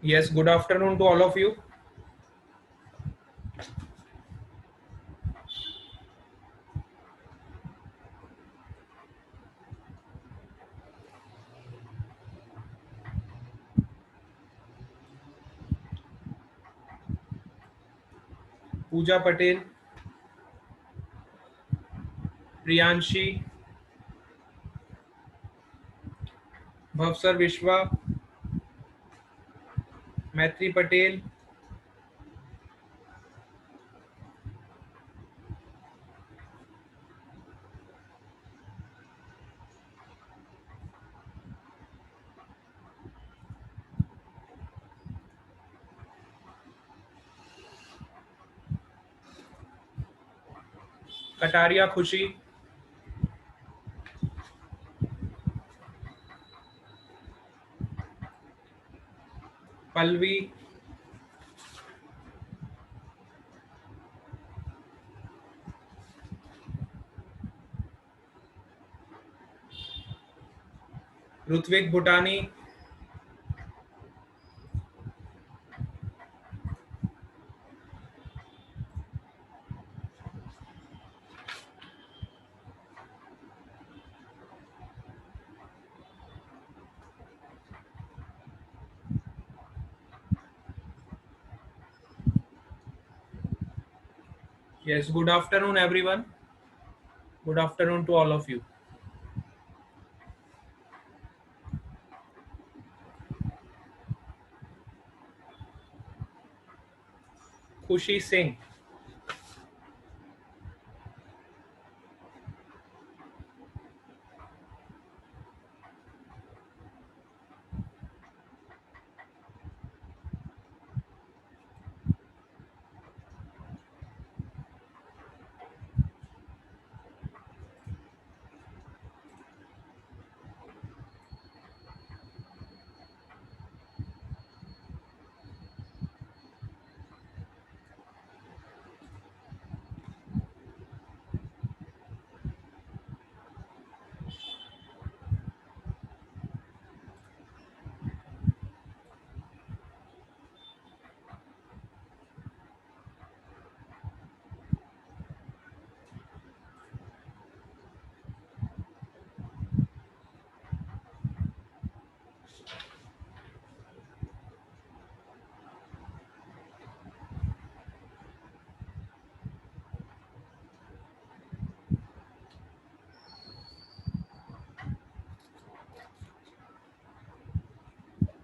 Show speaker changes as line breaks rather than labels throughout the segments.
Yes, good afternoon to all of you. Pooja Patel, Priyanshi, Bhavsar Vishwa, Maitri Patel, Kataria Khushi, Palvi, Rutvik Bhutani, yes, good afternoon everyone. Good afternoon to all of you. Khushi Singh,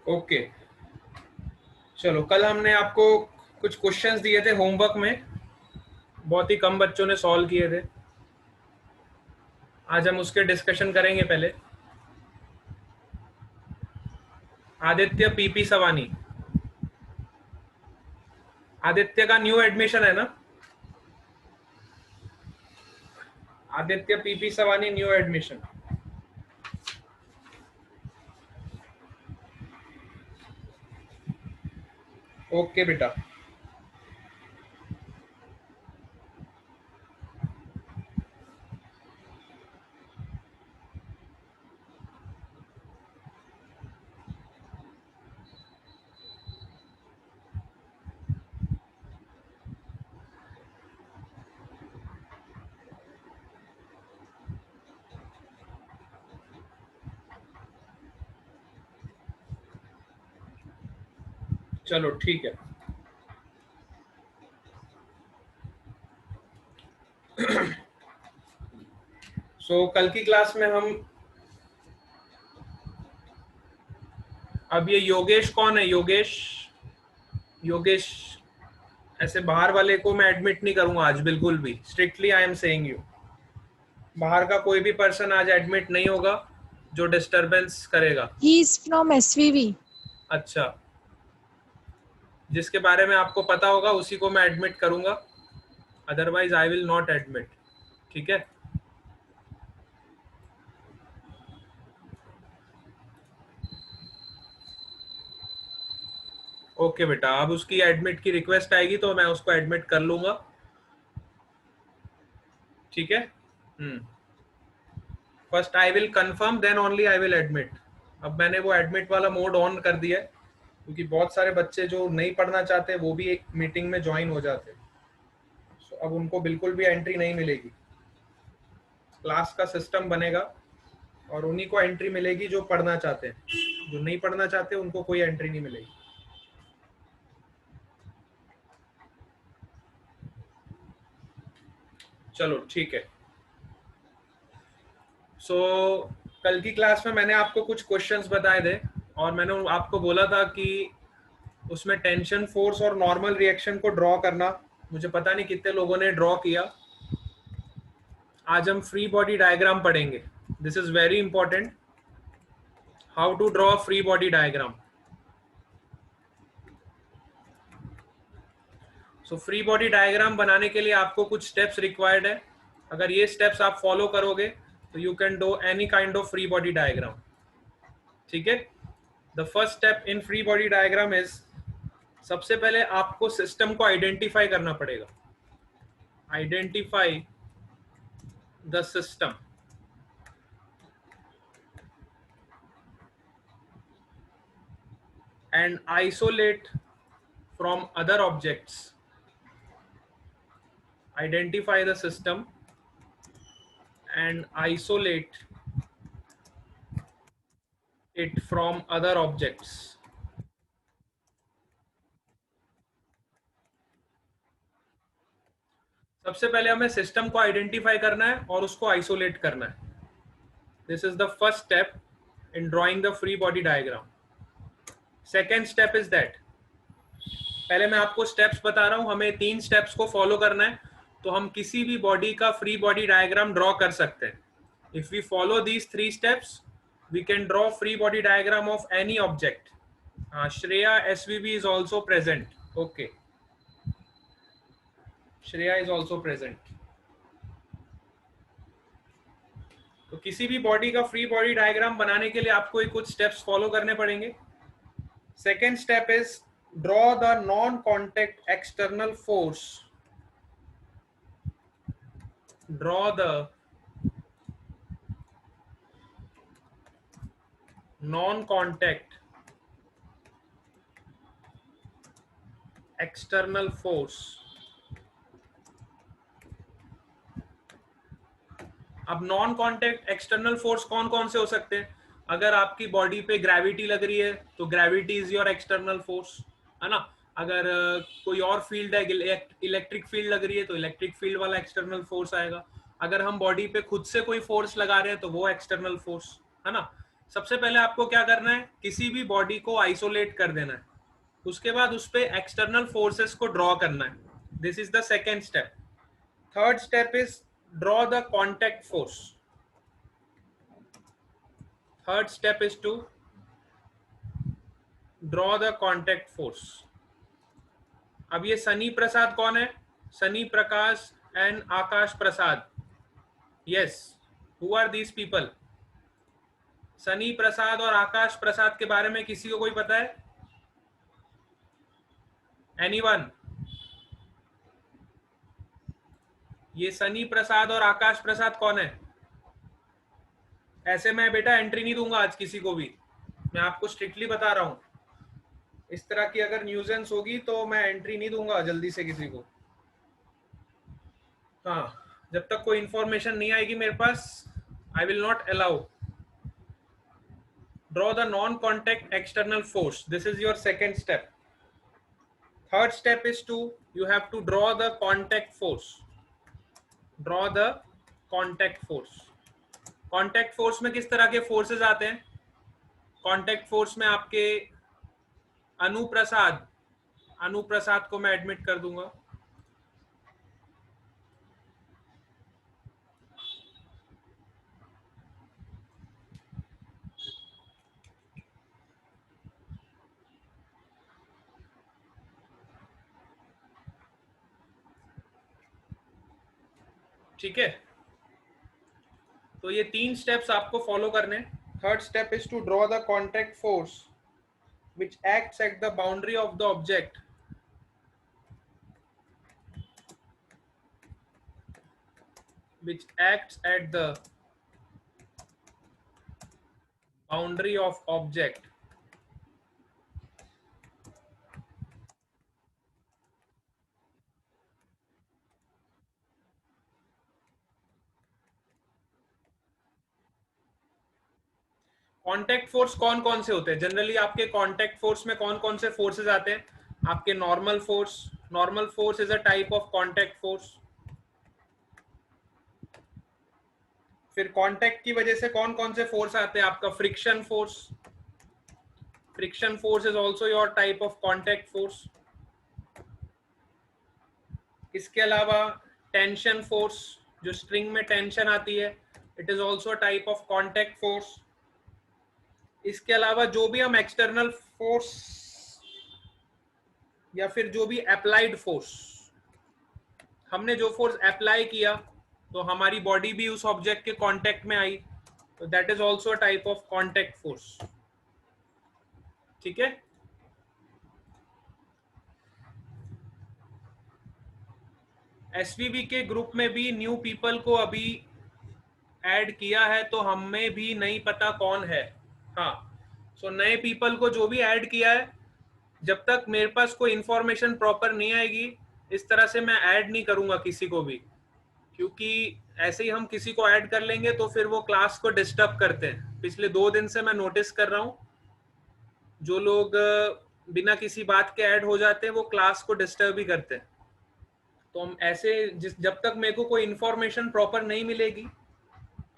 okay. चलो, कल हमने आपको कुछ questions दिए थे homework में, बहुत ही कम बच्चों ने सॉल्व किए थे। आज हम उसके डिस्कशन करेंगे। पहले आदित्य पीपी सवानी, आदित्य का न्यू एडमिशन है ना? Aditya PP Savani new admission. Okay बेटा, चलो ठीक है। सो कल की क्लास में हम, अब ये योगेश कौन है? योगेश, योगेश ऐसे बाहर वाले को मैं एडमिट नहीं करूंगा आज, बिल्कुल भी। Strictly I am saying you, बाहर का कोई भी पर्सन आज एडमिट नहीं होगा जो डिस्टरबेंस करेगा।
He is from SVV.
अच्छा, जिसके बारे में आपको पता होगा उसी को मैं एडमिट करूंगा, otherwise I will not admit. ठीक है? ओके बेटा, अब उसकी एडमिट की रिक्वेस्ट आएगी तो मैं उसको एडमिट कर लूंगा। ठीक है? First I will confirm, then only I will admit. अब मैंने वो एडमिट वाला मोड ऑन कर दिया है, क्योंकि बहुत सारे बच्चे जो नहीं पढ़ना चाहते वो भी एक मीटिंग में ज्वाइन हो जाते हैं। So, अब उनको बिल्कुल भी एंट्री नहीं मिलेगी। क्लास का सिस्टम बनेगा और उन्हीं को एंट्री मिलेगी जो पढ़ना चाहते हैं, जो नहीं पढ़ना चाहते उनको कोई एंट्री नहीं मिलेगी। चलो ठीक है। सो कल की क्लास में मैंने आपको कुछ क्वेश्चंस बताए थे और मैंने आपको बोला था कि उसमें टेंशन फोर्स और नॉर्मल रिएक्शन को ड्रॉ करना। मुझे पता नहीं कितने लोगों ने ड्रॉ किया। आज हम फ्री बॉडी डायग्राम पढ़ेंगे। This is very important, how to draw free body diagram. So free body diagram बनाने के लिए आपको कुछ स्टेप्स रिक्वायर्ड है। अगर ये स्टेप्स आप फॉलो करोगे तो you can do any kind of free body diagram. ठीक है। The first step in free body diagram is, सबसे पहले आपको सिस्टम को आइडेंटिफाई करना पड़ेगा। Identify the system and isolate from other objects. Identify the system and isolate it from other objects. सबसे पहले हमें सिस्टम को आइडेंटिफाई करना है और उसको आइसोलेट करना है। This is the first step in drawing the free body diagram. Second step is that, पहले मैं आपको स्टेप्स बता रहा हूं, हमें 3 स्टेप्स को फॉलो करना है तो हम किसी भी बॉडी का फ्री बॉडी डायग्राम ड्रॉ कर सकते हैं। If we follow these 3 steps we can draw free body diagram of any object. Shreya SVB is also present. Okay, Shreya is also present. तो किसी भी बॉडी का फ्री बॉडी डायग्राम बनाने के लिए आपको कुछ स्टेप्स फॉलो करने पड़ेंगे। Second step is draw the non contact external force. Draw the non contact external force. अब नॉन कॉन्टेक्ट एक्सटर्नल फोर्स कौन कौन से हो सकते हैं? अगर आपकी बॉडी पे ग्रेविटी लग रही है तो gravity is your external force, है ना। अगर कोई और फील्ड है, इलेक्ट्रिक फील्ड लग रही है तो इलेक्ट्रिक फील्ड वाला एक्सटर्नल फोर्स आएगा। अगर हम बॉडी पे खुद से कोई फोर्स लगा रहे हैं तो वो एक्सटर्नल फोर्स, है ना। सबसे पहले आपको क्या करना है, किसी भी बॉडी को आइसोलेट कर देना है, उसके बाद उस पे एक्सटर्नल फोर्सेस को ड्रॉ करना है। This is the second step. Third step is draw the contact force. Third step is to draw the contact force. अब ये सनी प्रसाद कौन है? Sunny Prakash and Akash Prasad. Yes, who are these people? Sunny Prasad और आकाश प्रसाद के बारे में किसी को कोई पता है? एनीवन? ये सनी प्रसाद और आकाश प्रसाद कौन है? ऐसे मैं बेटा एंट्री नहीं दूंगा आज किसी को भी, मैं आपको स्ट्रिक्टली बता रहा हूं। इस तरह की अगर न्यूजेंस होगी तो मैं एंट्री नहीं दूंगा जल्दी से किसी को। हाँ, जब तक कोई इंफॉर्मेशन नहीं आएगी मेरे पास, I will not allow. Draw the non contact external force, this is your second step. Third step is to, you have to draw the contact force. Draw the contact force. Contact force में किस तरह के forces आते हैं? Contact force में आपके अनुप्रसाद को मैं एडमिट कर दूंगा। ठीक है, तो ये 3 स्टेप्स आपको फॉलो करने। Third step is to draw the contact force which acts at the boundary of the object which acts at the boundary of object contact force कौन कौन से होते हैं जनरली? आपके कांटेक्ट फोर्स में कौन कौन से फोर्सेस आते हैं? आपके normal force is a type of contact force. फिर कांटेक्ट की वजह से कौन कौन से फोर्स आते हैं? आपका friction force is also your type of contact force. इसके अलावा टेंशन फोर्स, जो स्ट्रिंग में टेंशन आती है, it is also type of contact force. इसके अलावा जो भी हम एक्सटर्नल फोर्स या फिर जो भी अप्लाइड फोर्स, हमने जो फोर्स अप्लाई किया तो हमारी बॉडी भी उस ऑब्जेक्ट के कांटेक्ट में आई, तो that is also type of contact force. ठीक है, एसवीबी के ग्रुप में भी न्यू पीपल को अभी ऐड किया है, तो हमें भी नहीं पता कौन है। हाँ, सो नए पीपल को जो भी ऐड किया है, जब तक मेरे पास कोई इंफॉर्मेशन प्रॉपर नहीं आएगी, इस तरह से मैं ऐड नहीं करूंगा किसी को भी, क्योंकि ऐसे ही हम किसी को ऐड कर लेंगे तो फिर वो क्लास को डिस्टर्ब करते हैं। पिछले 2 दिन से मैं नोटिस कर रहा हूँ, जो लोग बिना किसी बात के ऐड हो जाते हैं वो क्लास को डिस्टर्ब ही करते हैं। तो हम ऐसे जब तक मेरे को कोई इंफॉर्मेशन प्रॉपर नहीं मिलेगी,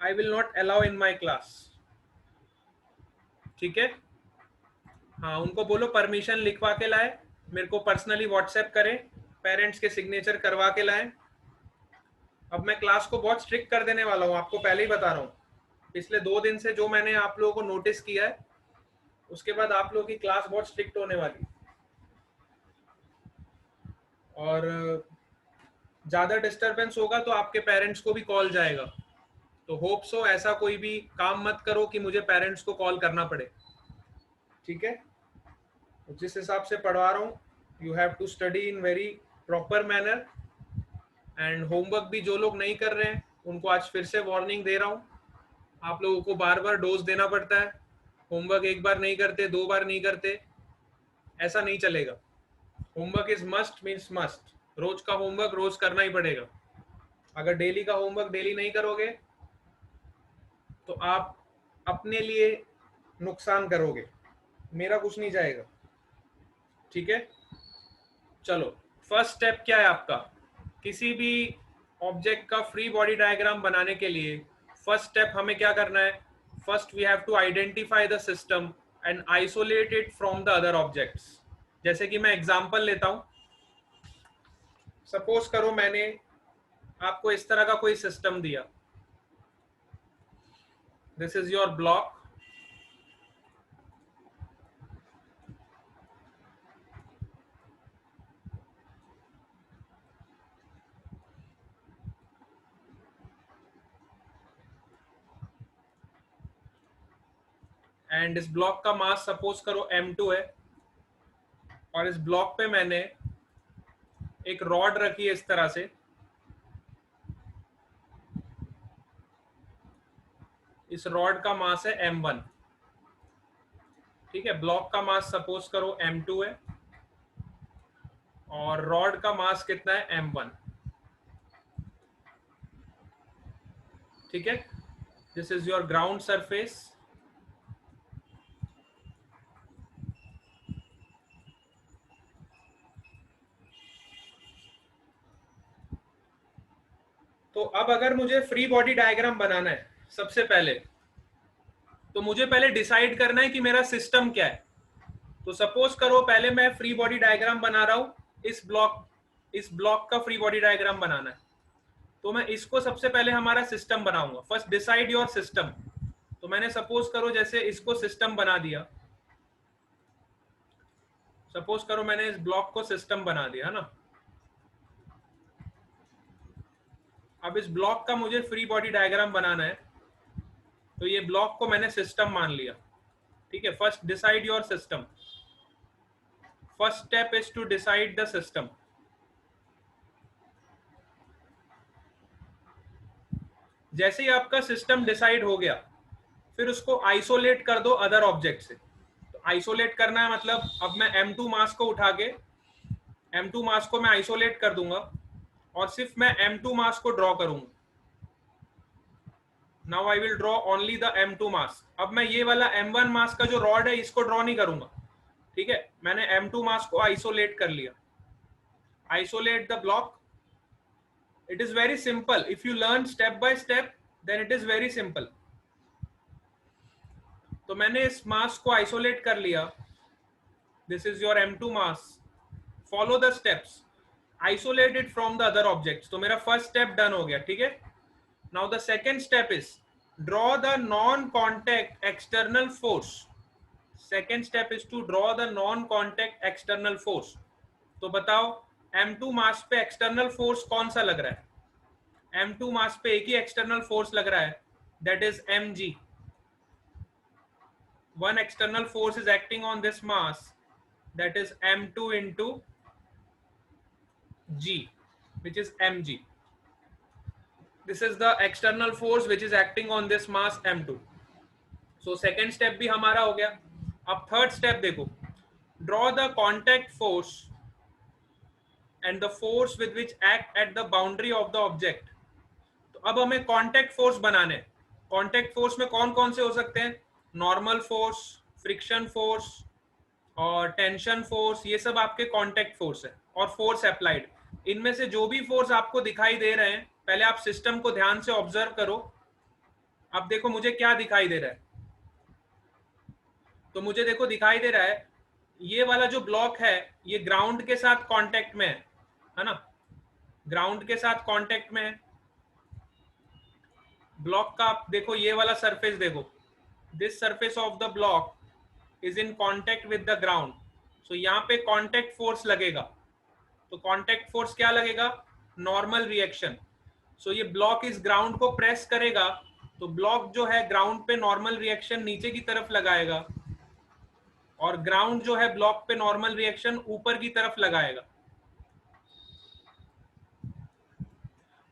आई will not allow in my class. ठीक है, हाँ, उनको बोलो परमिशन लिखवा के लाए, मेरे को पर्सनली व्हाट्सएप करें, पेरेंट्स के सिग्नेचर करवा के लाए। अब मैं क्लास को बहुत स्ट्रिक्ट कर देने वाला हूँ, आपको पहले ही बता रहा हूँ। पिछले 2 दिन से जो मैंने आप लोगों को नोटिस किया है, उसके बाद आप लोगों की क्लास बहुत स्ट्रिक्ट होने वाली। और ज़्यादा डिस्टरबेंस होगा तो आपके पेरेंट्स को भी कॉल जाएगा, तो होप सो ऐसा कोई भी काम मत करो कि मुझे पेरेंट्स को कॉल करना पड़े। ठीक है, जिस हिसाब से पढ़वा रहा हूँ, you have to study in very proper manner. And homework भी जो लोग नहीं कर रहे हैं उनको आज फिर से वार्निंग दे रहा हूँ, आप लोगों को बार बार डोज देना पड़ता है। होमवर्क एक बार नहीं करते, 2 बार नहीं करते, ऐसा नहीं चलेगा। Homework is must means must, रोज का होमवर्क रोज करना ही पड़ेगा। अगर डेली का होमवर्क डेली नहीं करोगे तो आप अपने लिए नुकसान करोगे, मेरा कुछ नहीं जाएगा। ठीक है, चलो, फर्स्ट स्टेप क्या है आपका? किसी भी ऑब्जेक्ट का फ्री बॉडी डायग्राम बनाने के लिए फर्स्ट स्टेप हमें क्या करना है? First we have to identify the system and isolate it from the other objects. जैसे कि मैं एग्जांपल लेता हूं, सपोज करो मैंने आपको इस तरह का कोई सिस्टम दिया, this is your block, and इस ब्लॉक का मास सपोज करो m2 है, और इस ब्लॉक पे मैंने एक रॉड रखी है इस तरह से, इस रॉड का मास है m1। ठीक है, ब्लॉक का मास सपोज करो m2 है और रॉड का मास कितना है? m1। ठीक है, this is your ground surface. तो अब अगर मुझे फ्री बॉडी डायग्राम बनाना है सबसे पहले, तो मुझे पहले डिसाइड करना है कि मेरा सिस्टम क्या है। तो सपोज करो पहले मैं फ्री बॉडी डायग्राम बना रहा हूं, इस ब्लॉक का फ्री बॉडी डायग्राम बनाना है, तो मैं इसको सबसे पहले हमारा सिस्टम बनाऊंगा। First decide your system. तो मैंने सपोज करो जैसे इसको सिस्टम बना दिया, सपोज करो मैंने इस ब्लॉक को सिस्टम बना दिया, है ना। अब इस ब्लॉक का मुझे फ्री बॉडी डायग्राम बनाना है, तो ये ब्लॉक को मैंने सिस्टम मान लिया। ठीक है, first decide your system. First step is to decide the system. जैसे ही आपका सिस्टम डिसाइड हो गया, फिर उसको आइसोलेट कर दो अदर ऑब्जेक्ट से। तो आइसोलेट करना है मतलब अब मैं m2 मास को उठा के, m2 मास को मैं आइसोलेट कर दूंगा और सिर्फ मैं m2 मास को ड्रॉ करूंगा। Now I will draw only the M2 मास। अब मैं ये वाला M1 मास का जो रॉड है इसको ड्रॉ नहीं करूंगा, ठीक है। मैंने M2 मास को आइसोलेट कर लिया। Isolate the block. It is very simple, if you learn step by step then it is very simple. तो मैंने इस मास को आइसोलेट कर लिया। This is your M2 mass. Follow the steps, isolate it from the other objects. तो मेरा first step done हो गया, ठीक है। Now the second step is draw the non contact external force. Second step is to draw the non contact external force. तो बताओ M2 मास पे external force कौन सा लग रहा है? M2 मास पे एक ही एक्सटर्नल फोर्स लग रहा है, that is mg। one external force is acting on this mass, that is M2 into g, which is mg. This is the external force which is acting on this mass M2. So second step भी हमारा हो गया। अब third step देखो, draw the contact force and the force with which act at the boundary of the object. तो अब हमें contact force बनाने। कॉन्टैक्ट फोर्स में कौन कौन से हो सकते हैं? नॉर्मल फोर्स, फ्रिक्शन फोर्स और टेंशन फोर्स, ये सब आपके कॉन्टैक्ट फोर्स है। और फोर्स अप्लाइड, इनमें से जो भी फोर्स आपको दिखाई दे रहे हैं, पहले आप सिस्टम को ध्यान से ऑब्जर्व करो। अब देखो मुझे क्या दिखाई दे रहा है। तो मुझे देखो दिखाई दे रहा है ये वाला जो ब्लॉक है ये ग्राउंड के साथ कांटेक्ट में है ना, ग्राउंड के साथ कांटेक्ट में है। ब्लॉक का आप देखो ये वाला सरफेस देखो, this surface of the block is in contact with the ground. So यहाँ पे कांटेक्ट फोर्स लगेगा। तो कांटेक्ट फोर्स क्या लगेगा? Normal reaction. सो ये ब्लॉक इस ग्राउंड को प्रेस करेगा, तो ब्लॉक जो है ग्राउंड पे नॉर्मल रिएक्शन नीचे की तरफ लगाएगा और ग्राउंड जो है ब्लॉक पे नॉर्मल रिएक्शन ऊपर की तरफ लगाएगा,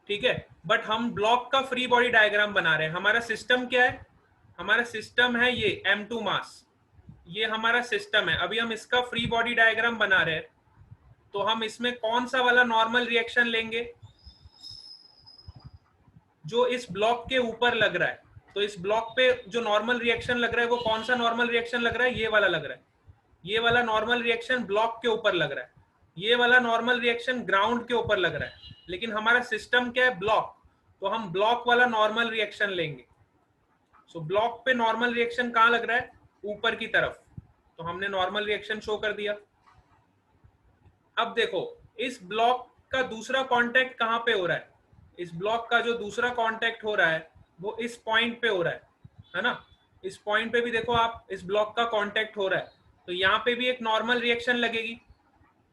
ठीक है। बट हम ब्लॉक का फ्री बॉडी डायग्राम बना रहे हैं। हमारा सिस्टम क्या है? हमारा सिस्टम है ये M2 मास, ये हमारा सिस्टम है। अभी हम इसका फ्री बॉडी डायग्राम बना रहे हैं। तो हम इसमें कौन सा वाला नॉर्मल रिएक्शन लेंगे? जो इस ब्लॉक के ऊपर लग रहा है। तो इस ब्लॉक पे जो नॉर्मल रिएक्शन लग रहा है वो कौन सा नॉर्मल रिएक्शन लग रहा है? ये वाला लग रहा है। ये वाला नॉर्मल रिएक्शन ब्लॉक के ऊपर लग रहा है, ये वाला नॉर्मल रिएक्शन ग्राउंड के ऊपर लग रहा है। लेकिन हमारा सिस्टम क्या है? ब्लॉक। तो हम ब्लॉक वाला नॉर्मल रिएक्शन लेंगे। सो ब्लॉक पे नॉर्मल रिएक्शन कहाँ लग रहा है? ऊपर की तरफ। तो हमने नॉर्मल रिएक्शन शो कर दिया। अब देखो इस ब्लॉक का दूसरा कांटेक्ट कहाँ पे हो रहा है? इस ब्लॉक का जो दूसरा कांटेक्ट हो रहा है वो इस पॉइंट पे हो रहा है ना। इस पॉइंट पे भी देखो आप, इस ब्लॉक का कांटेक्ट हो रहा है। तो यहाँ पे भी एक नॉर्मल रिएक्शन लगेगी।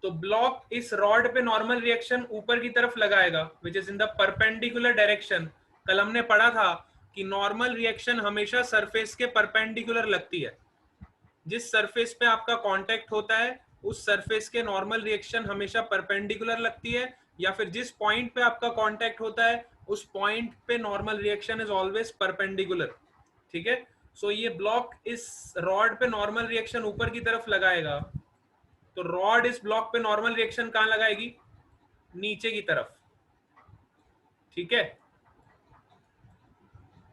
तो ब्लॉक इस रॉड पे नॉर्मल रिएक्शन ऊपर की तरफ लगाएगा, which is in the perpendicular direction. कल हमने पढ़ा था कि नॉर्मल रिएक्शन हमेशा सरफेस के परपेंडिकुलर लगती है। जिस सरफेस पे आपका कांटेक्ट होता है उस सरफेस के नॉर्मल रिएक्शन हमेशा परपेंडिकुलर लगती है, या फिर जिस पॉइंट पे आपका कांटेक्ट होता है उस पॉइंट पे normal reaction is always perpendicular, ठीक है। सो ये ब्लॉक इस रॉड पे नॉर्मल रिएक्शन ऊपर की तरफ लगाएगा, तो रॉड इस ब्लॉक पे नॉर्मल रिएक्शन कहां लगाएगी? नीचे की तरफ, ठीक है।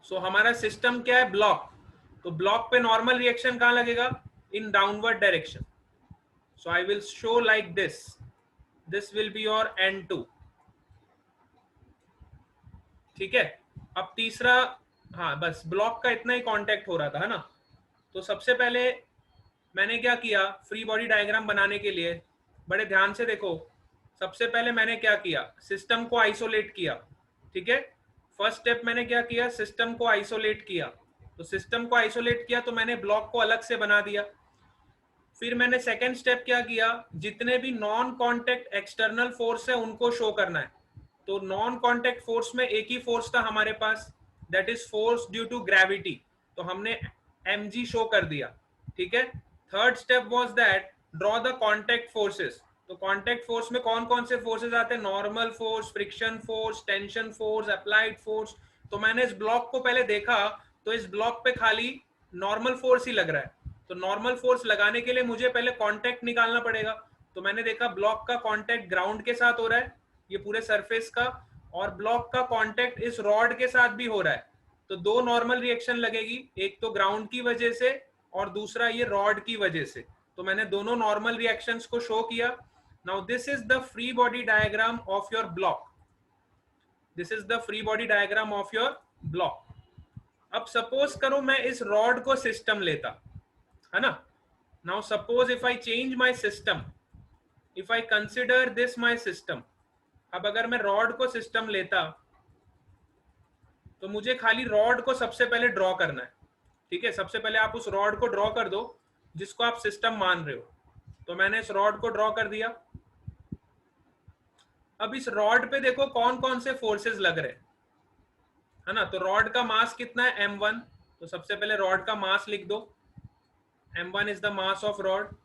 सो हमारा सिस्टम क्या है? ब्लॉक। तो ब्लॉक पे नॉर्मल रिएक्शन कहां लगेगा? In downward direction. So I will show like this. This will be your N2, ठीक है। अब तीसरा, हाँ बस ब्लॉक का इतना ही कांटेक्ट हो रहा था, है ना। तो सबसे पहले मैंने क्या किया फ्री बॉडी डायग्राम बनाने के लिए, बड़े ध्यान से देखो। सबसे पहले मैंने क्या किया? सिस्टम को आइसोलेट किया, ठीक है। फर्स्ट स्टेप मैंने क्या किया? सिस्टम को आइसोलेट किया। तो सिस्टम को आइसोलेट किया तो मैंने ब्लॉक को अलग से बना दिया। फिर मैंने सेकेंड स्टेप क्या किया? जितने भी नॉन कॉन्टेक्ट एक्सटर्नल फोर्स है उनको शो करना है। तो नॉन कॉन्टेक्ट फोर्स में एक ही फोर्स था हमारे पास, that is force due to gravity. तो हमने mg शो कर दिया, ठीक है। Third step was that draw the contact forces. तो कॉन्टेक्ट फोर्स में कौन कौन से फोर्सेस आते हैं? Normal force, friction force, tension force, applied force. तो मैंने इस ब्लॉक को पहले देखा तो इस ब्लॉक पे खाली नॉर्मल फोर्स ही लग रहा है। तो नॉर्मल फोर्स लगाने के लिए मुझे पहले कांटेक्ट निकालना पड़ेगा। तो मैंने देखा ब्लॉक का कांटेक्ट ग्राउंड के साथ हो रहा है, ये पूरे सरफेस का, और ब्लॉक का कांटेक्ट इस रॉड के साथ भी हो रहा है। तो दो नॉर्मल रिएक्शन लगेगी, एक तो ग्राउंड की वजह से और दूसरा ये रॉड की वजह से। तो मैंने दोनों नॉर्मल रिएक्शंस को शो किया। Now this is the free body diagram of your block, this is the free body diagram of your block. अब सपोज करो मैं इस रॉड को सिस्टम लेता, है ना। Now suppose if I change my system, if I consider this my system, अब अगर मैं रॉड को सिस्टम लेता तो मुझे खाली रॉड को सबसे पहले ड्रॉ करना है, ठीक है। सबसे पहले आप उस रॉड को ड्रॉ कर दो जिसको आप सिस्टम मान रहे हो। तो मैंने इस रॉड को ड्रॉ कर दिया। अब इस रॉड पे देखो कौन कौन से फोर्सेस लग रहे हैं, है ना। तो रॉड का मास कितना है, m1। तो सबसे पहले रॉड का मास लिख दो, m1 is the mass of rod,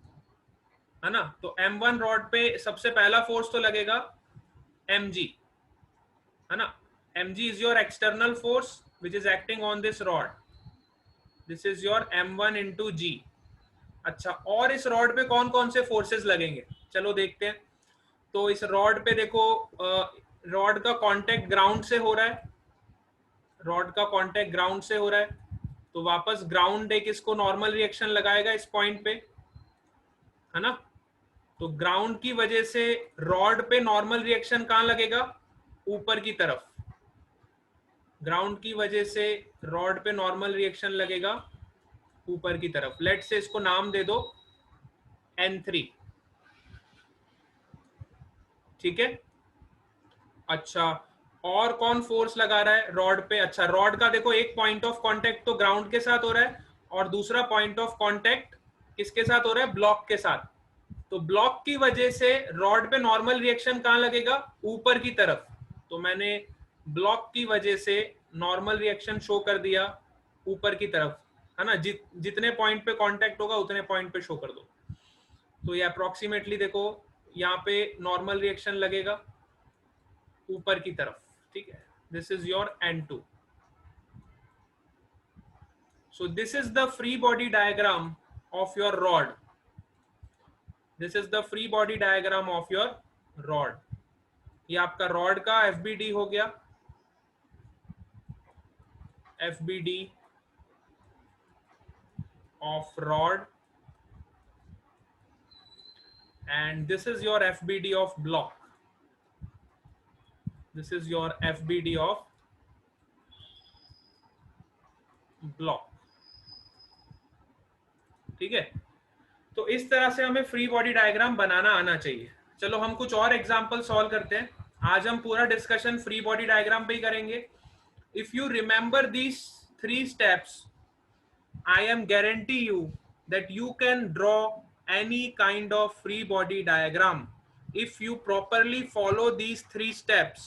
है ना। तो m1 रॉड पे सबसे पहला फोर्स तो लगेगा mg, है ना। mg is your external force which is acting on this rod, this is your m1 into g. अच्छा, और इस रॉड पे कौन कौन से फोर्सेस लगेंगे, चलो देखते हैं। तो इस रॉड पे देखो, रॉड का कांटेक्ट ग्राउंड से हो रहा है, रॉड का कांटेक्ट ग्राउंड से हो रहा है। तो वापस ग्राउंड एक इसको नॉर्मल रिएक्शन लगाएगा इस पॉइंट पे, है ना। तो ग्राउंड की वजह से रॉड पे नॉर्मल रिएक्शन कहां लगेगा, ऊपर की तरफ। ग्राउंड की वजह से रॉड पे नॉर्मल रिएक्शन लगेगा ऊपर की तरफ। लेट से इसको नाम दे दो N3, ठीक है। अच्छा, और कौन फोर्स लगा रहा है रॉड पे। अच्छा, रॉड का देखो एक पॉइंट ऑफ कांटेक्ट तो ग्राउंड के साथ हो रहा है और दूसरा पॉइंट ऑफ कांटेक्ट किसके साथ हो रहा है, ब्लॉक के साथ। तो ब्लॉक की वजह से रॉड पे नॉर्मल रिएक्शन कहां लगेगा, ऊपर की तरफ। तो मैंने ब्लॉक की वजह से नॉर्मल रिएक्शन शो कर दिया ऊपर की तरफ, है ना। जितने पॉइंट पे कांटेक्ट होगा उतने पॉइंट पे शो कर दो। तो ये अप्रोक्सीमेटली देखो यहाँ पे नॉर्मल रिएक्शन लगेगा ऊपर की तरफ, ठीक है। This is your N2। So this is the free body diagram of your rod, this is the free body diagram of your rod. ये आपका रॉड का FBD हो गया, FBD of rod, and this is your FBD of block, this is your FBD of block, ठीक है। तो इस तरह से हमें फ्री बॉडी डायग्राम बनाना आना चाहिए। चलो हम कुछ और एग्जांपल सॉल्व करते हैं। आज हम पूरा डिस्कशन फ्री बॉडी डायग्राम पे ही करेंगे। If you remember these 3 steps, I am guarantee you that you can draw any kind of free body diagram if you properly follow these 3 steps,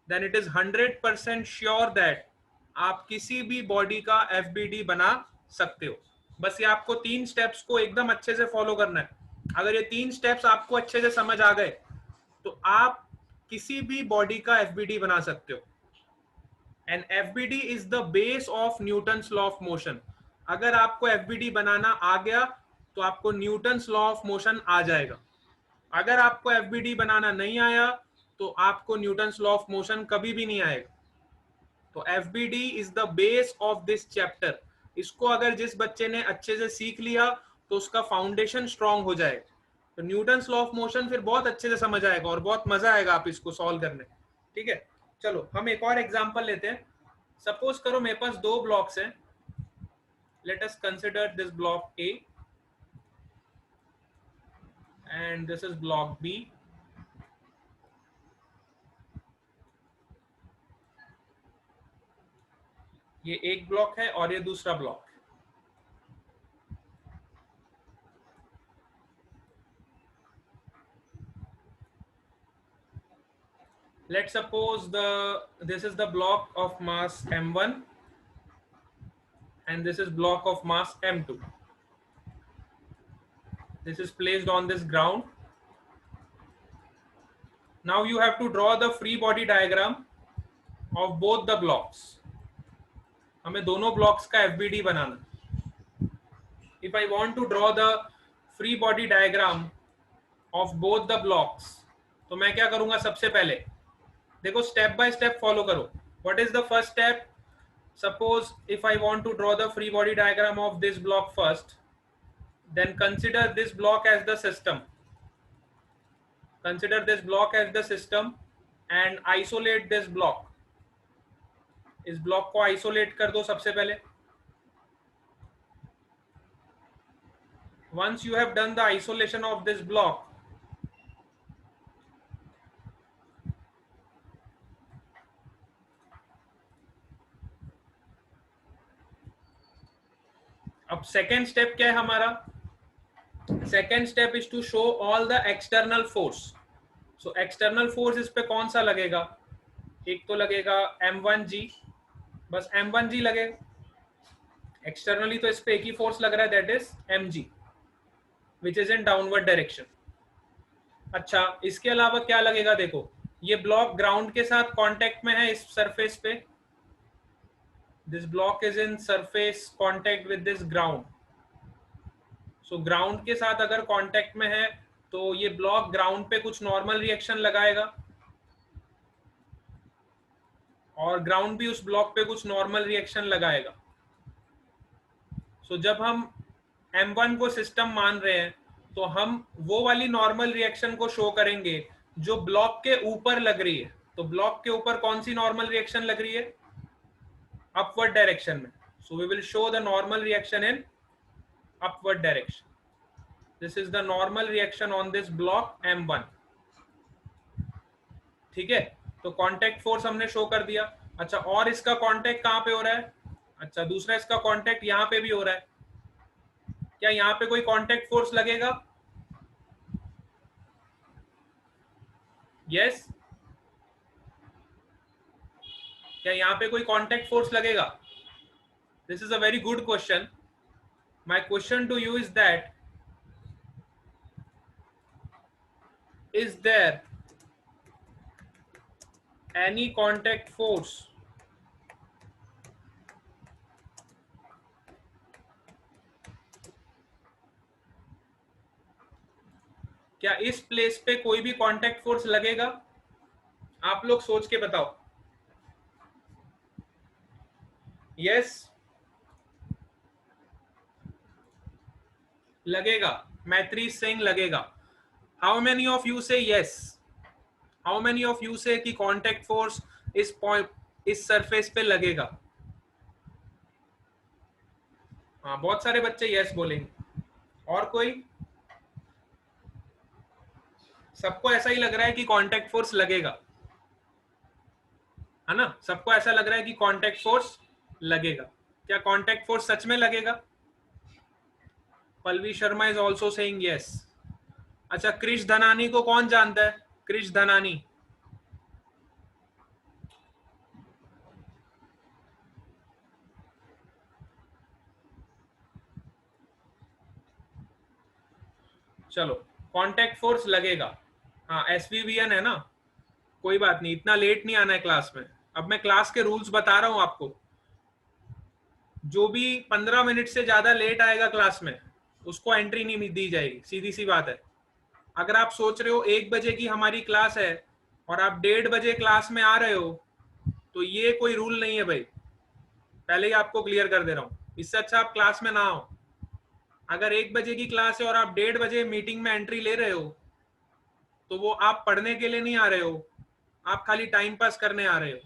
then it is 100% sure that आप किसी भी body का FBD बना सकते हो। बस ये आपको 3 स्टेप्स को एकदम अच्छे से फॉलो करना है। अगर ये 3 स्टेप्स आपको अच्छे से समझ आ गए तो आप किसी भी बॉडी का FBD बना सकते हो। And FBD is the base of Newton's law of motion. अगर आपको FBD बनाना आ गया तो आपको न्यूटन्स लॉ ऑफ मोशन आ जाएगा। अगर आपको FBD बनाना नहीं आया तो आपको न्यूटन्स लॉ ऑफ मोशन कभी भी नहीं आएगा। तो FBD is the base of this chapter. इसको अगर जिस बच्चे ने अच्छे से सीख लिया तो उसका फाउंडेशन स्ट्रांग हो जाएगा। तो न्यूटन्स लॉ ऑफ मोशन फिर बहुत अच्छे से समझ आएगा और बहुत मजा आएगा आप इसको सॉल्व करने, ठीक है। चलो हम एक और एग्जांपल लेते हैं। सपोज करो मेरे पास 2 ब्लॉक्स हैं। Let us consider this block A and this is block B। ये एक ब्लॉक है और ये दूसरा block. Let's suppose this is the block of mass m1 and this is block of mass m2. This is placed on this ground. Now you have to draw the free body diagram of both the blocks. हमें दोनों blocks का FBD banana. If I want to draw the free body diagram of both the blocks, तो मैं क्या करूंगा, सबसे पहले देखो स्टेप बाय स्टेप फॉलो करो। What is the first step? Suppose if I want to draw the free body diagram of this block first, then consider this block as the system. Consider this block as the system and isolate this block. इस block को isolate कर दो सबसे पहले. Once you have done the isolation of this block, अब second step क्या है हमारा? Second step is to show all the external force. So external force इस पे कौन सा लगेगा? एक तो लगेगा m1g, बस m1g लगेगा. एक्सटर्नली तो इस पे एक ही फोर्स लग रहा है, that is mg, which is in downward direction. अच्छा, इसके अलावा क्या लगेगा? देखो, ये ब्लॉक ग्राउंड के साथ कांटेक्ट में है इस सरफेस पे. This block is in surface contact with this ground. So ground के साथ अगर कांटेक्ट में है तो ये ब्लॉक ग्राउंड पे कुछ नॉर्मल रिएक्शन लगाएगा और ग्राउंड भी उस ब्लॉक पे कुछ नॉर्मल रिएक्शन लगाएगा. सो जब हम m1 को सिस्टम मान रहे हैं तो हम वो वाली नॉर्मल रिएक्शन को शो करेंगे जो ब्लॉक के ऊपर लग रही है. तो ब्लॉक के ऊपर कौन सी नॉर्मल रिएक्शन लग रही है? अपवर्ड डायरेक्शन में. So we will show the normal reaction in upward direction. This is the normal reaction on this block M1. ठीक है, तो कांटेक्ट फोर्स हमने शो कर दिया. अच्छा, और इसका कांटेक्ट कहां पे हो रहा है? अच्छा, दूसरा इसका कांटेक्ट यहां पे भी हो रहा है. क्या यहां पे कोई कांटेक्ट फोर्स लगेगा? यस. क्या यहां पे कोई कांटेक्ट फोर्स लगेगा? This is a very good question. My question to you is that, is there any contact force क्या इस प्लेस पे कोई भी कांटेक्ट फोर्स लगेगा? आप लोग सोच के बताओ. यस, लगेगा. मैत्री सिंह लगेगा. हाउ मेनी ऑफ यू से yes? How many of you से कि कांटेक्ट फोर्स इस पॉइंट, इस सरफेस पे लगेगा? हाँ, बहुत सारे बच्चे यस बोलेंगे. और कोई? सबको ऐसा ही लग रहा है कि कांटेक्ट फोर्स लगेगा, है ना? सबको ऐसा लग रहा है कि कांटेक्ट फोर्स लगेगा. क्या कांटेक्ट फोर्स सच में लगेगा? Pallavi Sharma is also saying yes. अच्छा, क्रिश धनानी को कौन जानता है? क्रिश धनानी. चलो, कांटेक्ट फोर्स लगेगा. हाँ, एसवीवीएन है ना. कोई बात नहीं, इतना लेट नहीं आना है क्लास में. अब मैं क्लास के रूल्स बता रहा हूं आपको. जो भी 15 मिनट से ज्यादा लेट आएगा क्लास में उसको एंट्री नहीं दी जाएगी. सीधी सी बात है. अगर आप सोच रहे हो 1 बजे की हमारी क्लास है और आप 1:30 बजे क्लास में आ रहे हो तो ये कोई रूल नहीं है भाई. पहले ही आपको क्लियर कर दे रहा हूं. इससे अच्छा आप क्लास में ना आओ. अगर 1 बजे की क्लास है और आप 1:30 बजे मीटिंग में एंट्री ले रहे हो तो वो आप पढ़ने के लिए नहीं आ रहे हो, आप खाली टाइम पास करने आ रहे हो.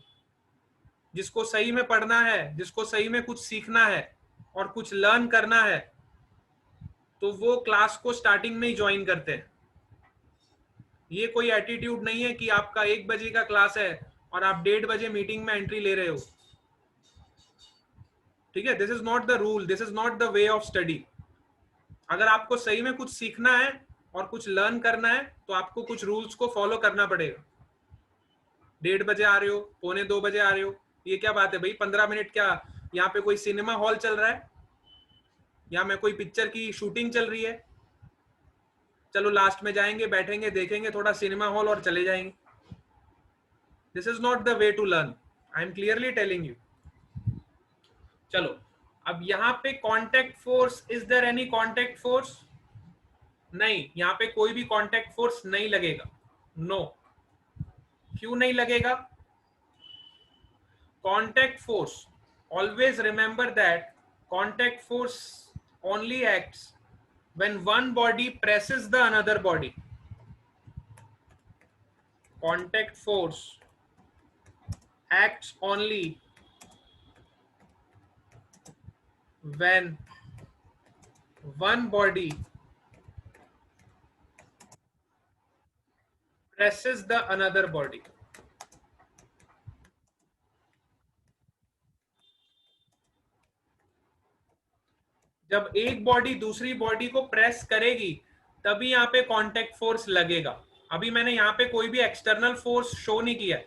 जिसको सही में पढ़ना है, जिसको सही में कुछ सीखना है और कुछ लर्न करना है तो वो क्लास को स्टार्टिंग में ही ज्वाइन करते हैं. ये कोई एटीट्यूड नहीं है कि आपका 1 बजे का क्लास है और आप 1:30 बजे मीटिंग में एंट्री ले रहे हो. ठीक है, this is not the rule, this is not the way of study. अगर आपको सही में कुछ सीखना है और कुछ लर्न करना है तो आपको कुछ रूल्स को फॉलो करना पड़ेगा. 1:30 बजे आ रहे हो, 1:45 बजे आ रहे हो, ये क्या बात है भाई? 15 मिनट क्या यहाँ पे कोई सिनेमा हॉल चल रहा है? यहाँ में कोई पिक्चर की शूटिंग चल रही है? चलो लास्ट में जाएंगे, बैठेंगे, देखेंगे थोड़ा सिनेमा हॉल और चले जाएंगे. This is not the way to learn. I am clearly telling you. चलो, अब यहाँ पे contact force, is there any contact force? नहीं, यहाँ पे कोई भी कांटेक्ट फोर्स नहीं लगेगा. नो. क्यों नहीं लगेगा? contact force, always remember that contact force only acts when one body presses the another body. Contact force acts only when one body presses the another body. जब एक बॉडी दूसरी body को press करेगी तभी यहाँ पे कांटेक्ट फोर्स लगेगा. अभी मैंने यहाँ पे कोई भी एक्सटर्नल फोर्स शो नहीं किया है.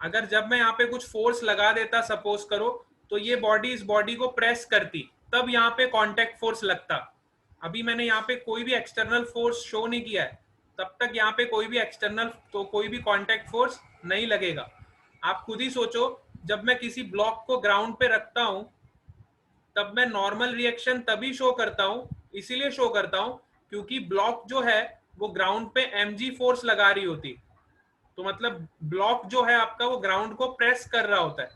अगर जब मैं यहाँ पे कुछ फोर्स लगा देता सपोज करो तो ये बॉडी इस बॉडी को प्रेस करती तब यहाँ पे कांटेक्ट फोर्स लगता. अभी मैंने यहाँ पे कोई भी एक्सटर्नल फोर्स शो नहीं किया है तब तक यहाँ पे कोई भी एक्सटर्नल तो कोई भी कांटेक्ट फोर्स नहीं लगेगा. आप खुद ही सोचो, जब मैं किसी ब्लॉक को ग्राउंड पे रखता हूं तब मैं नॉर्मल रिएक्शन तभी शो करता हूं, इसीलिए शो करता हूं क्योंकि ब्लॉक जो है वो ग्राउंड पे mg फोर्स लगा रही होती. तो मतलब ब्लॉक जो है आपका वो ग्राउंड को प्रेस कर रहा होता है.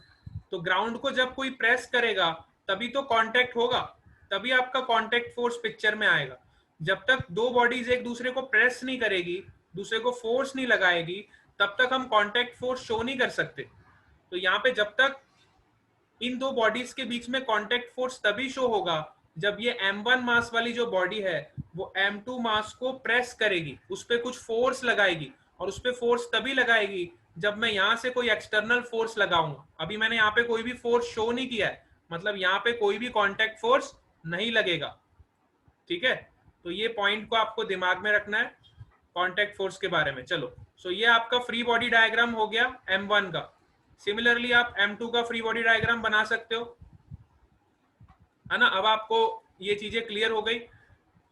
तो ग्राउंड को जब कोई प्रेस करेगा तभी तो कांटेक्ट होगा, तभी आपका कांटेक्ट फोर्स पिक्चर में आएगा. जब तक दो बॉडीज एक दूसरे को प्रेस नहीं करेगी, दूसरे को फोर्स नहीं लगाएगी, तब तक हम कांटेक्ट फोर्स शो नहीं कर सकते. तो यहाँ पे जब तक इन दो बॉडीज के बीच में कांटेक्ट फोर्स तभी शो होगा जब ये m1 मास वाली जो बॉडी है वो m2 मास को प्रेस करेगी, उस पर कुछ फोर्स लगाएगी, और उस पर फोर्स तभी लगाएगी जब मैं यहाँ से कोई एक्सटर्नल फोर्स लगाऊंगा. अभी मैंने यहाँ पे कोई भी फोर्स शो नहीं किया है, मतलब यहाँ पे कोई भी कांटेक्ट फोर्स नहीं लगेगा. ठीक है, तो ये पॉइंट को आपको दिमाग में रखना है कांटेक्ट फोर्स के बारे में. चलो, सो ये आपका फ्री बॉडी डायग्राम हो गया m1 का. सिमिलरली आप m2 का फ्री बॉडी डायग्राम बना सकते हो, है ना. अब आपको ये चीजें क्लियर हो गई.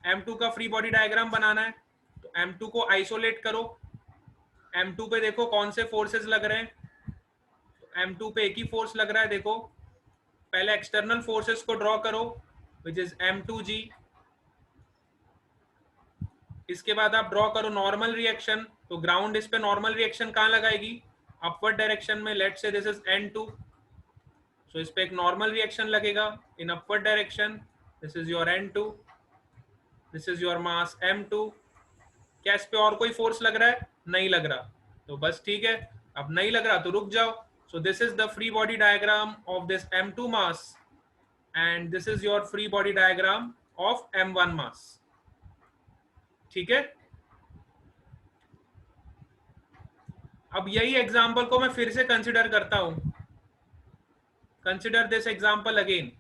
m2 का फ्री बॉडी डायग्राम बनाना है तो m2 को आइसोलेट करो. m2 पे देखो कौन से फोर्सेस लग रहे हैं. तो m2 पे एक ही फोर्स लग रहा है. देखो, पहले एक्सटर्नल फोर्सेस को ड्रॉ करो विच इज m2g. इसके बाद आप ड्रॉ करो नॉर्मल रिएक्शन. तो ग्राउंड इस पे नॉर्मल रिएक्शन कहाँ लगाएगी? अपवर्ड डायरेक्शन में. Let's say this is n2, सो इस पे एक नॉर्मल रिएक्शन लगेगा in upward direction. This is your n2, this is your mass m2. क्या इस पे और कोई फोर्स लग रहा है? नहीं लग रहा. तो बस ठीक है, अब नहीं लग रहा तो रुक जाओ. So this is the free body diagram of this m2 mass and this is your free body diagram of m1 मास. ठीक है, अब यही एग्जाम्पल को मैं फिर से कंसिडर करता हूं. Consider this example again.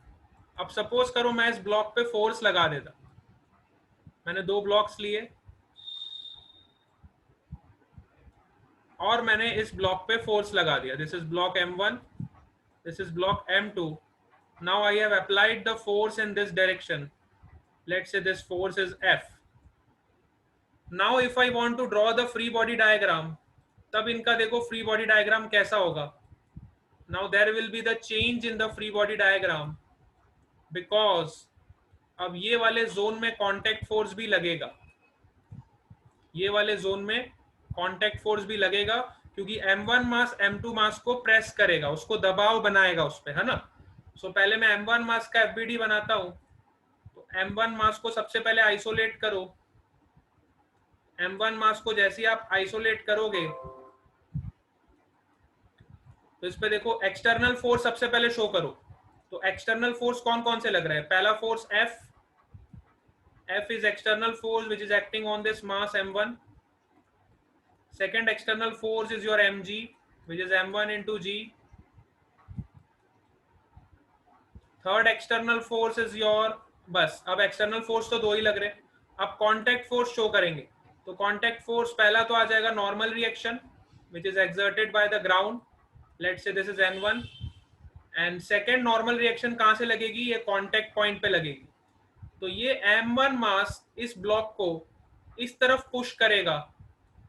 अब सपोज करो मैं इस ब्लॉक पे फोर्स लगा देता. मैंने दो ब्लॉक्स लिए और मैंने इस ब्लॉक पे फोर्स लगा दिया. This is block m1, this is block m2. Now I have applied the force in this direction. Let's say this force is f. Now if I want to draw the free body diagram, तब इनका देखो free body diagram कैसा होगा. Now there will be the change in the free body diagram because अब ये वाले zone में contact force भी लगेगा. ये वाले जोन में कांटेक्ट फोर्स भी लगेगा क्योंकि m1 मास m2 मास को प्रेस करेगा, उसको दबाव बनाएगा उस पे, है ना. सो पहले मैं m1 मास का FBD बनाता हूं. तो m1 मास को सबसे पहले आइसोलेट करो. m1 मास को जैसे ही आप आइसोलेट करोगे तो इस पे देखो एक्सटर्नल फोर्स सबसे पहले शो करो. तो एक्सटर्नल फोर्स कौन कौन से लग रहे हैं? पहला force F. F is external force which is acting on this mass m1. Second external force is your mg which is m1 into g. Third external force is your, बस अब external force तो दो ही लग रहे हैं. अब contact force show करेंगे. तो कांटेक्ट फोर्स पहला तो आ जाएगा normal reaction which is exerted by the ground. Let's say this is n1 and second normal reaction कहां से लगेगी? ये कांटेक्ट पॉइंट पे लगेगी. तो ये m1 मास इस ब्लॉक को इस तरफ पुश करेगा,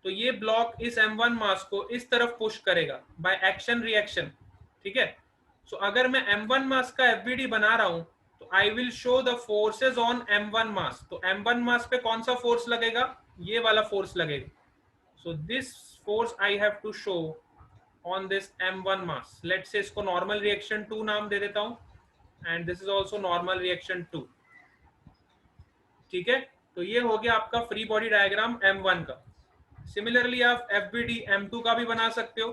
तो ये ब्लॉक इस m1 मास को इस तरफ पुश करेगा बाय एक्शन रिएक्शन. ठीक है, सो अगर मैं m1 मास का FBD बना रहा हूं तो I will show the forces on m1 मास. तो m1 मास पे कौन सा फोर्स लगेगा? ये वाला फोर्स लगेगा. So this force I have to show on this M1 mass. Let's say इसको normal reaction 2 नाम दे देता हूं, and this is also normal reaction 2. ठीक है, तो ये हो गया आपका फ्री बॉडी डायग्राम M1 का. सिमिलरली आप FBD M2 का भी बना सकते हो.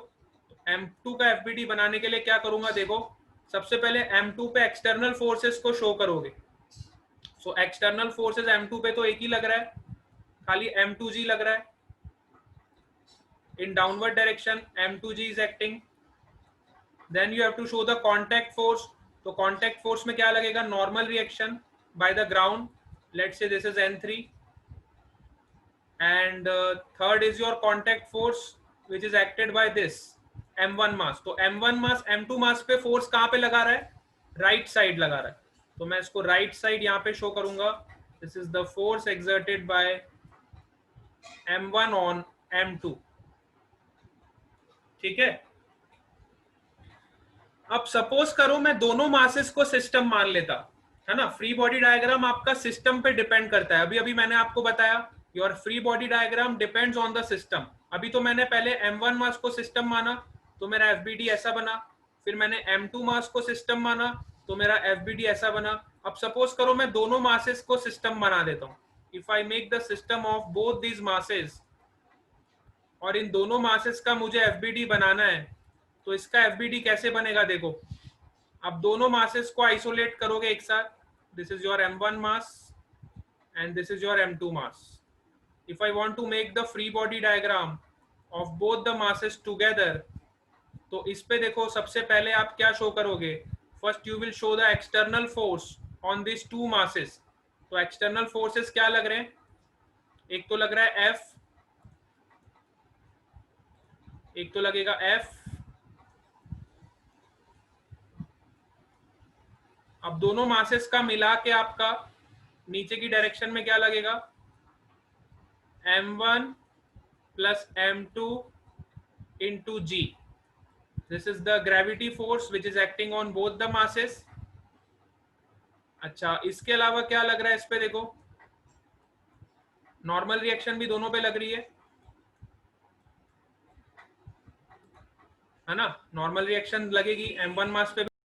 M2 का FBD बनाने के लिए क्या करूंगा, देखो सबसे पहले M2 पे एक्सटर्नल फोर्सेस को शो करोगे. सो एक्सटर्नल फोर्सेस M2 पे तो एक ही लग रहा है, खाली M2G लग रहा है. In downward direction M2G is acting. Then you have to show the contact force. तो contact force में क्या लगेगा, normal reaction by the ground. Let's say this is N3, and third is your contact force which is acted by this M1 mass. तो M1 mass M2 mass पे force कहाँ पे लगा रहा है, right side लगा रहा है. तो मैं इसको right side यहाँ पे show करूंगा. This is the force exerted by M1 on M2. ठीक है. अब सपोज करो मैं दोनों मासेस को सिस्टम मान लेता, है ना. फ्री बॉडी डायग्राम आपका सिस्टम पे डिपेंड करता है. अभी अभी मैंने आपको बताया your free body diagram depends on the system. अभी तो मैंने पहले M1 मास को सिस्टम माना तो मेरा FBD ऐसा बना, फिर मैंने M2 मास को सिस्टम माना तो मेरा FBD ऐसा बना. अब सपोज करो मैं दोनों मासेस को सिस्टम बना देता हूँ. If I make the system of both these masses, और इन दोनों मासेस का मुझे FBD बनाना है, तो इसका FBD कैसे बनेगा, देखो अब दोनों मासेस को आइसोलेट करोगे एक साथ. This is your M1 mass and this is your M2 mass. If I want to make the free body diagram of both the masses together, तो इस पे देखो सबसे पहले आप क्या शो करोगे, first you will show the external force on this two masses. तो एक्सटर्नल फोर्सेस क्या लग रहे हैं, एक तो लग रहा है F, एक तो लगेगा F. अब दोनों मासेस का मिला के आपका नीचे की डायरेक्शन में क्या लगेगा, M1 plus M2 into G. This is the gravity force which is acting on both the masses. अच्छा, इसके अलावा क्या लग रहा है इस पे, देखो नॉर्मल रिएक्शन भी दोनों पे लग रही है ना. नॉर्मल रिएक्शन लगेगी M1 मास पे